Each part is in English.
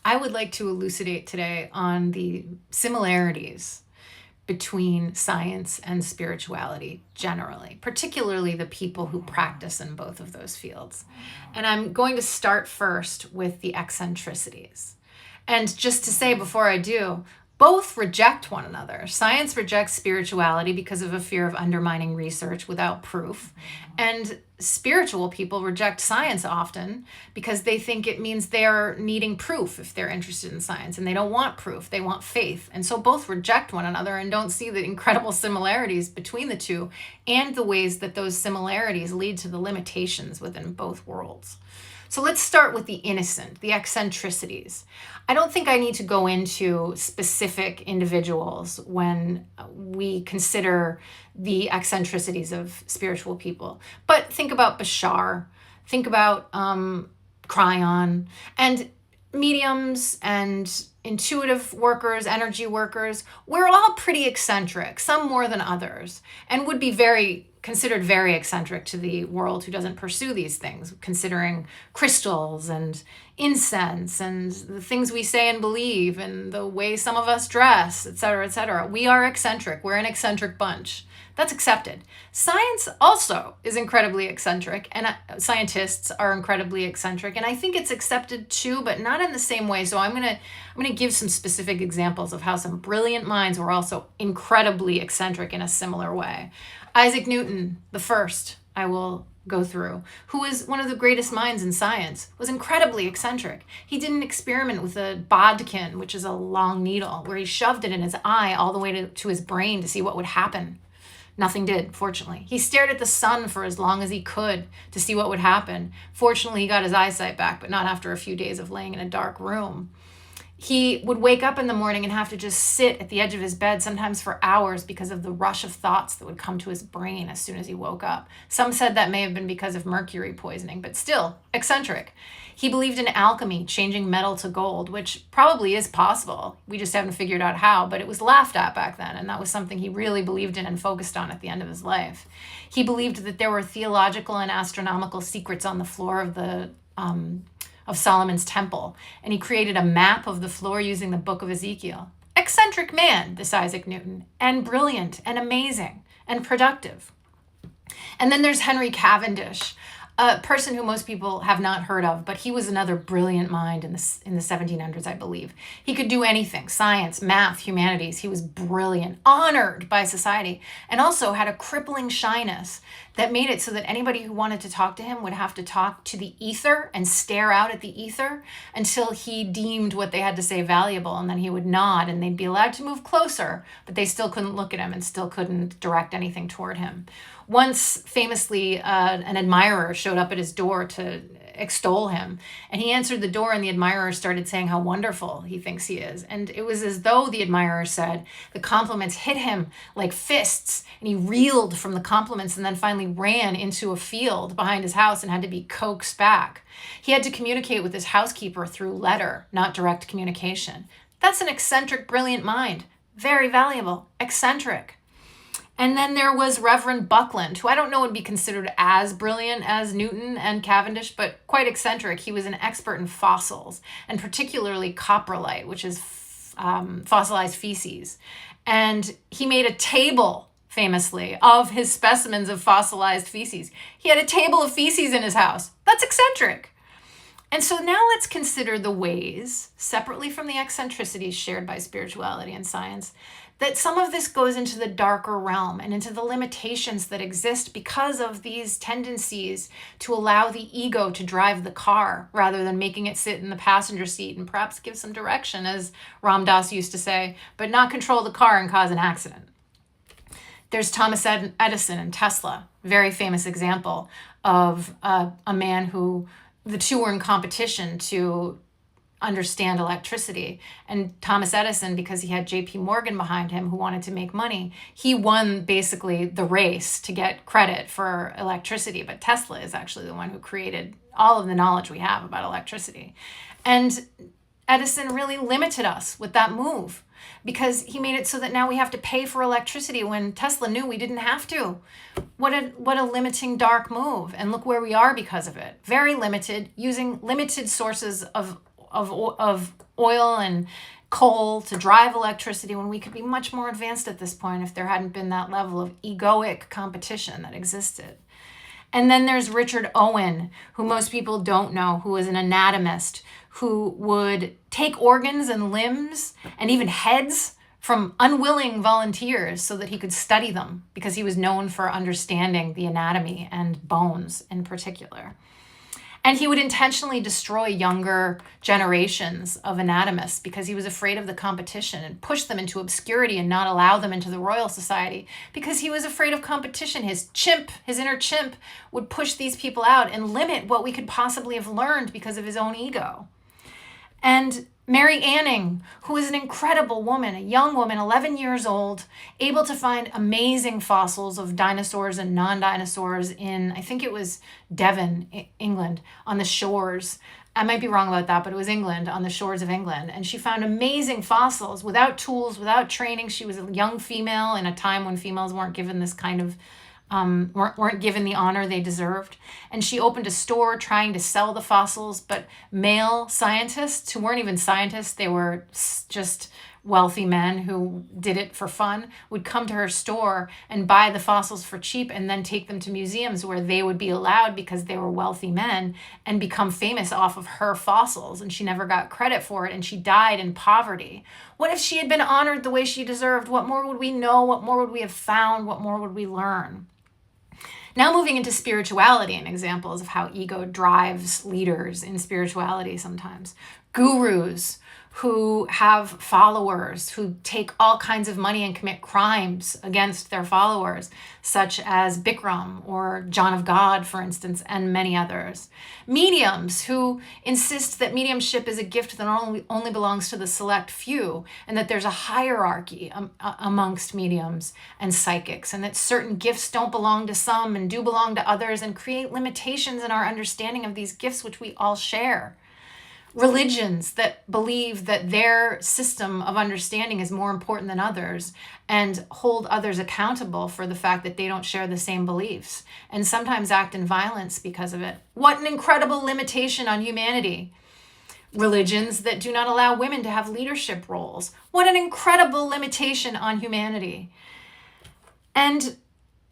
I would like to elucidate today on the similarities between science and spirituality generally, particularly the people who practice in both of those fields. And I'm going to start first with the eccentricities. And just to say before I do, both reject one another. Science rejects spirituality because of a fear of undermining research without proof. And spiritual people reject science often because they think it means they're needing proof if they're interested in science, and they don't want proof, they want faith. And so both reject one another and don't see the incredible similarities between the two and the ways that those similarities lead to the limitations within both worlds. So let's start with the innocent, the eccentricities. I don't think I need to go into specific individuals when we consider the eccentricities of spiritual people. But think about Bashar, think about Cryon, and mediums and intuitive workers, energy workers. We're all pretty eccentric, some more than others, and would be considered very eccentric to the world who doesn't pursue these things, considering crystals and incense and the things we say and believe and the way some of us dress, et cetera, et cetera. We are eccentric. We're an eccentric bunch. That's accepted. Science also is incredibly eccentric, and scientists are incredibly eccentric, and I think it's accepted too, but not in the same way. So I'm gonna give some specific examples of how some brilliant minds were also incredibly eccentric in a similar way. Isaac Newton, the first I will go through, who was one of the greatest minds in science, was incredibly eccentric. He did an experiment with a bodkin, which is a long needle, where he shoved it in his eye all the way to his brain to see what would happen. Nothing did, fortunately. He stared at the sun for as long as he could to see what would happen. Fortunately, he got his eyesight back, but not after a few days of laying in a dark room. He would wake up in the morning and have to just sit at the edge of his bed, sometimes for hours, because of the rush of thoughts that would come to his brain as soon as he woke up. Some said that may have been because of mercury poisoning, but still, eccentric. He believed in alchemy, changing metal to gold, which probably is possible. We just haven't figured out how, but it was laughed at back then, and that was something he really believed in and focused on at the end of his life. He believed that there were theological and astronomical secrets on the floor of Solomon's temple, and he created a map of the floor using the book of Ezekiel. Eccentric man, this Isaac Newton, and brilliant and amazing and productive. And then there's Henry Cavendish, a person who most people have not heard of, but he was another brilliant mind in the 1700s, I believe. He could do anything, science, math, humanities. He was brilliant, honored by society, and also had a crippling shyness that made it so that anybody who wanted to talk to him would have to talk to the ether and stare out at the ether until he deemed what they had to say valuable, and then he would nod and they'd be allowed to move closer, but they still couldn't look at him and still couldn't direct anything toward him. Once, famously, an admirer showed up at his door to extol him, and he answered the door, and the admirer started saying how wonderful he thinks he is. And it was as though the admirer said the compliments hit him like fists, and he reeled from the compliments and then finally ran into a field behind his house and had to be coaxed back. He had to communicate with his housekeeper through letter, not direct communication. That's an eccentric, brilliant mind. Very valuable. Eccentric. And then there was Reverend Buckland, who I don't know would be considered as brilliant as Newton and Cavendish, but quite eccentric. He was an expert in fossils, and particularly coprolite, which is fossilized feces. And he made a table, famously, of his specimens of fossilized feces. He had a table of feces in his house. That's eccentric. And so now let's consider the ways, separately from the eccentricities shared by spirituality and science, that some of this goes into the darker realm and into the limitations that exist because of these tendencies to allow the ego to drive the car rather than making it sit in the passenger seat and perhaps give some direction, as Ram Dass used to say, but not control the car and cause an accident. There's Thomas Edison and Tesla, very famous example of a man who the two were in competition to understand electricity. And Thomas Edison, because he had JP Morgan behind him who wanted to make money, he won basically the race to get credit for electricity. But Tesla is actually the one who created all of the knowledge we have about electricity. And Edison really limited us with that move because he made it so that now we have to pay for electricity when Tesla knew we didn't have to. What a limiting dark move. And look where we are because of it. Very limited, using limited sources of oil and coal to drive electricity when we could be much more advanced at this point if there hadn't been that level of egoic competition that existed. And then there's Richard Owen, who most people don't know, who was an anatomist who would take organs and limbs and even heads from unwilling volunteers so that he could study them, because he was known for understanding the anatomy and bones in particular. And he would intentionally destroy younger generations of anatomists because he was afraid of the competition, and push them into obscurity and not allow them into the Royal Society because he was afraid of competition. His inner chimp, would push these people out and limit what we could possibly have learned because of his own ego. And Mary Anning, who is an incredible woman, a young woman, 11 years old, able to find amazing fossils of dinosaurs and non-dinosaurs in, I think it was Devon, England, on the shores. I might be wrong about that, but it was England, on the shores of England. And she found amazing fossils without tools, without training. She was a young female in a time when females weren't given this kind of weren't given the honor they deserved. And she opened a store trying to sell the fossils, but male scientists, who weren't even scientists, they were just wealthy men who did it for fun, would come to her store and buy the fossils for cheap and then take them to museums where they would be allowed because they were wealthy men, and become famous off of her fossils. And she never got credit for it, and she died in poverty. What if she had been honored the way she deserved? What more would we know? What more would we have found? What more would we learn? Now moving into spirituality and examples of how ego drives leaders in spirituality sometimes. Gurus who have followers who take all kinds of money and commit crimes against their followers, such as Bikram or John of God, for instance, and many others. Mediums who insist that mediumship is a gift that only belongs to the select few, and that there's a hierarchy amongst mediums and psychics, and that certain gifts don't belong to some and do belong to others, and create limitations in our understanding of these gifts which we all share. Religions that believe that their system of understanding is more important than others, and hold others accountable for the fact that they don't share the same beliefs, and sometimes act in violence because of it. What an incredible limitation on humanity. Religions that do not allow women to have leadership roles. What an incredible limitation on humanity. And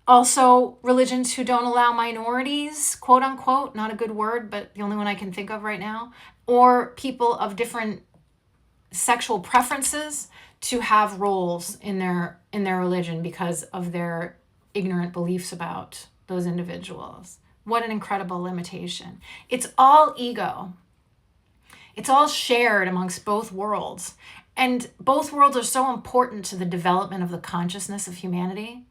also religions who don't allow minorities, quote unquote, not a good word, but the only one I can think of right now, or people of different sexual preferences to have roles in their religion because of their ignorant beliefs about those individuals. What an incredible limitation. It's all ego. It's all shared amongst both worlds. And both worlds are so important to the development of the consciousness of humanity.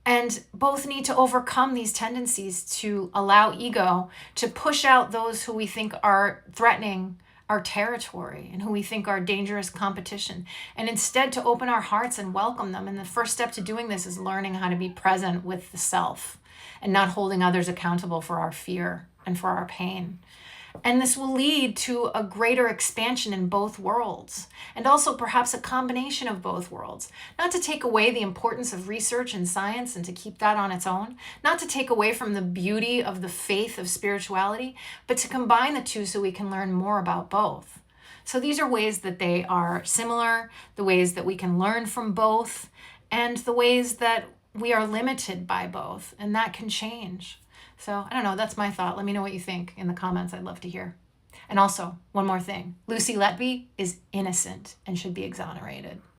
And both need to overcome these tendencies to allow ego to push out those who we think are threatening our territory and who we think are dangerous competition, and instead to open our hearts and welcome them. And the first step to doing this is learning how to be present with the self and not holding others accountable for our fear and for our pain. And this will lead to a greater expansion in both worlds, and also perhaps a combination of both worlds. Not to take away the importance of research and science and to keep that on its own, not to take away from the beauty of the faith of spirituality, but to combine the two so we can learn more about both. So these are ways that they are similar, the ways that we can learn from both, and the ways that we are limited by both, and that can change. So I don't know, that's my thought. Let me know what you think in the comments. I'd love to hear. And also, one more thing. Lucy Letby is innocent and should be exonerated.